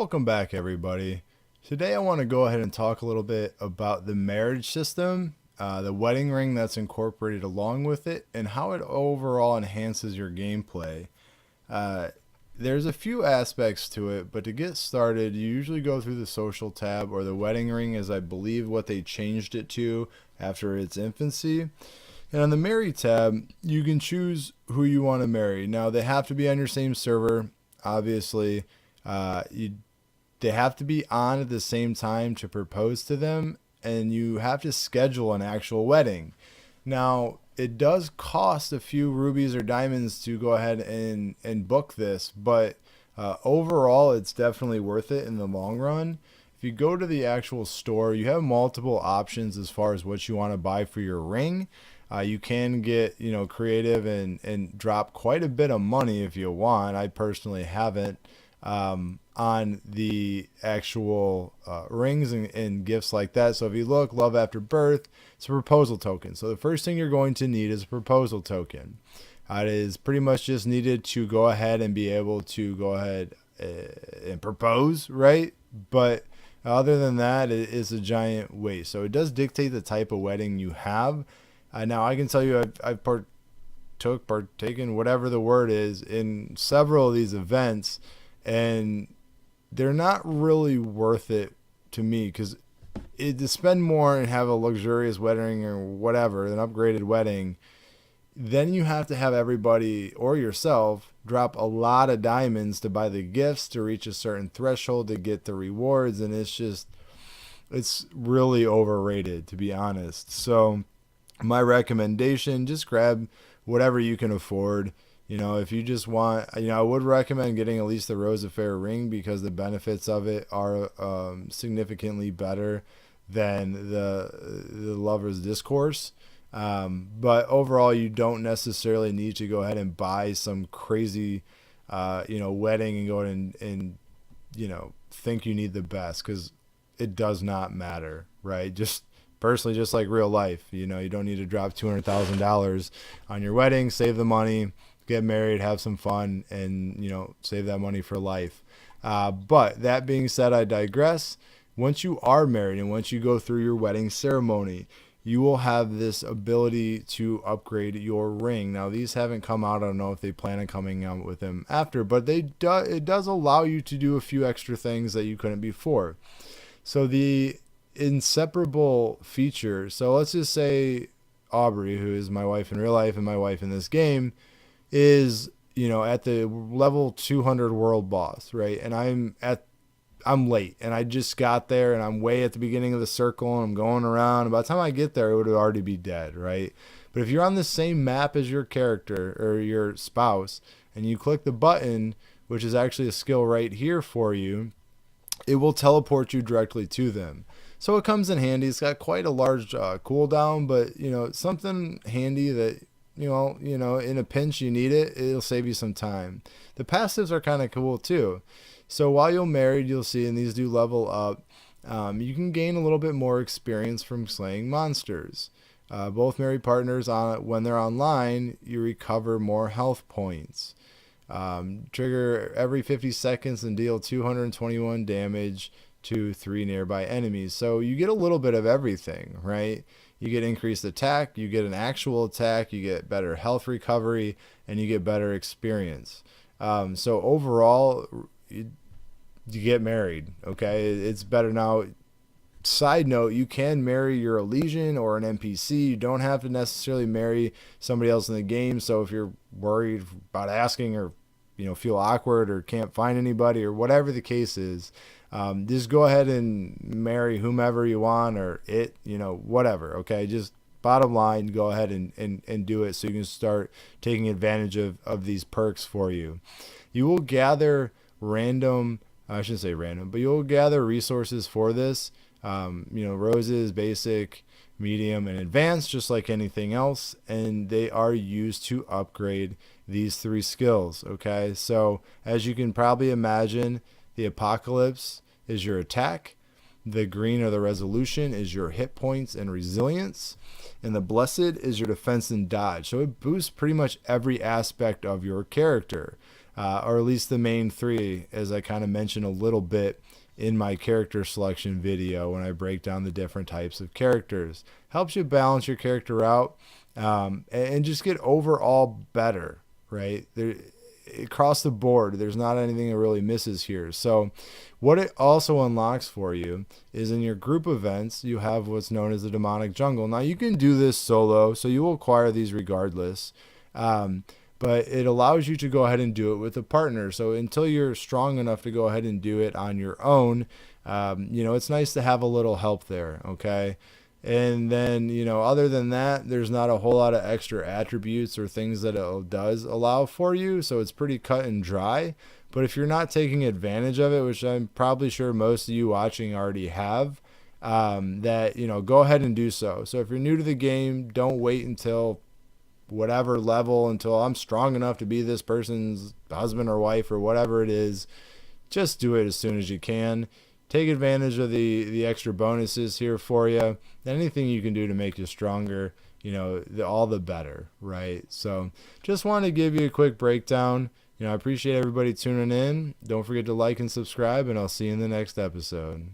Welcome back, everybody. Today I want to go ahead and talk a little bit about the marriage system, the wedding ring that's incorporated along with it, and how it overall enhances your gameplay. Uh, there's a few aspects to it, but to get started, you usually go through the social tab, or the wedding ring is, I believe, what they changed it to after its infancy. And on the marry tab, you can choose who you want to marry. Now, they have to be on your same server, obviously. They have to be on at the same time to propose to them, and you have to schedule an actual wedding. Now, it does cost a few rubies or diamonds to go ahead and book this, but overall, it's definitely worth it in the long run. If you go to the actual store, you have multiple options as far as what you want to buy for your ring. You can get, creative and drop quite a bit of money if you want. I personally haven't. On the actual rings and gifts like that. So if you look, love after birth, it's a proposal token. So the first thing you're going to need is a proposal token. It is pretty much just needed to go ahead and be able to go ahead and propose, right? But other than that, it is a giant waste. So it does dictate the type of wedding you have. Now I can tell you I've partaken, whatever the word is, in several of these events, and they're not really worth it to me, because to spend more and have a luxurious wedding or whatever, an upgraded wedding, then you have to have everybody or yourself drop a lot of diamonds to buy the gifts to reach a certain threshold to get the rewards, and it's really overrated, to be honest. So my recommendation, just grab whatever you can afford. If you just want, I would recommend getting at least the Rose Affair ring, because the benefits of it are significantly better than the Lover's Discourse. But overall, you don't necessarily need to go ahead and buy some crazy, wedding and go and think you need the best, because it does not matter, right? Just personally, just like real life, you don't need to drop $200,000 on your wedding. Save the money. Get married, have some fun, and save that money for life. But that being said, I digress. Once you are married and once you go through your wedding ceremony, you will have this ability to upgrade your ring. Now, these haven't come out. I don't know if they plan on coming out with them after, but it does allow you to do a few extra things that you couldn't before. So the Inseparable feature. So let's just say Aubrey, who is my wife in real life and my wife in this game, is at the level 200 world boss, right? And I'm late, and I just got there, and I'm way at the beginning of the circle, and I'm going around, and by the time I get there, it would already be dead, right? But if you're on the same map as your character or your spouse, and you click the button, which is actually a skill right here for you, it will teleport you directly to them. So it comes in handy. It's got quite a large cooldown, but it's something handy that in a pinch you need it. It'll save you some time. The passives are kind of cool too. So while you're married, you'll see, and these do level up, you can gain a little bit more experience from slaying monsters. Both married partners, when they're online, you recover more health points. Trigger every 50 seconds and deal 221 damage to 3 nearby enemies. So you get a little bit of everything, right? You get increased attack, you get an actual attack, you get better health recovery, and you get better experience. So overall, you get married, okay? It's better now. Side note, you can marry your Elysian or an NPC. You don't have to necessarily marry somebody else in the game. So if you're worried about asking, or feel awkward or can't find anybody, or whatever the case is, just go ahead and marry whomever you want, or whatever, okay? Just bottom line, go ahead and do it, so you can start taking advantage of these perks for you. You will gather I shouldn't say random, but you'll gather resources for this, roses, basic, medium, and advanced, just like anything else, and they are used to upgrade these 3 skills, okay? So as you can probably imagine, the Apocalypse is your attack, the green or the Resolution is your hit points and resilience, and the Blessed is your defense and dodge. So it boosts pretty much every aspect of your character. or at least the main three, as I kind of mentioned a little bit in my character selection video when I break down the different types of characters. Helps you balance your character out, and just get overall better, right? Across the board, there's not anything that really misses here. So what it also unlocks for you is in your group events, you have what's known as the demonic jungle. Now you can do this solo, so you will acquire these regardless. But it allows you to go ahead and do it with a partner. So until you're strong enough to go ahead and do it on your own, it's nice to have a little help there, okay? And then, other than that, there's not a whole lot of extra attributes or things that it does allow for you. So it's pretty cut and dry. But if you're not taking advantage of it, which I'm probably sure most of you watching already have, go ahead and do so. So if you're new to the game, don't wait until whatever level, until I'm strong enough to be this person's husband or wife or whatever it is. Just do it as soon as you can. Take advantage of the extra bonuses here for you. Anything you can do to make you stronger, all the better, right? So just want to give you a quick breakdown. I appreciate everybody tuning in. Don't forget to like and subscribe, and I'll see you in the next episode.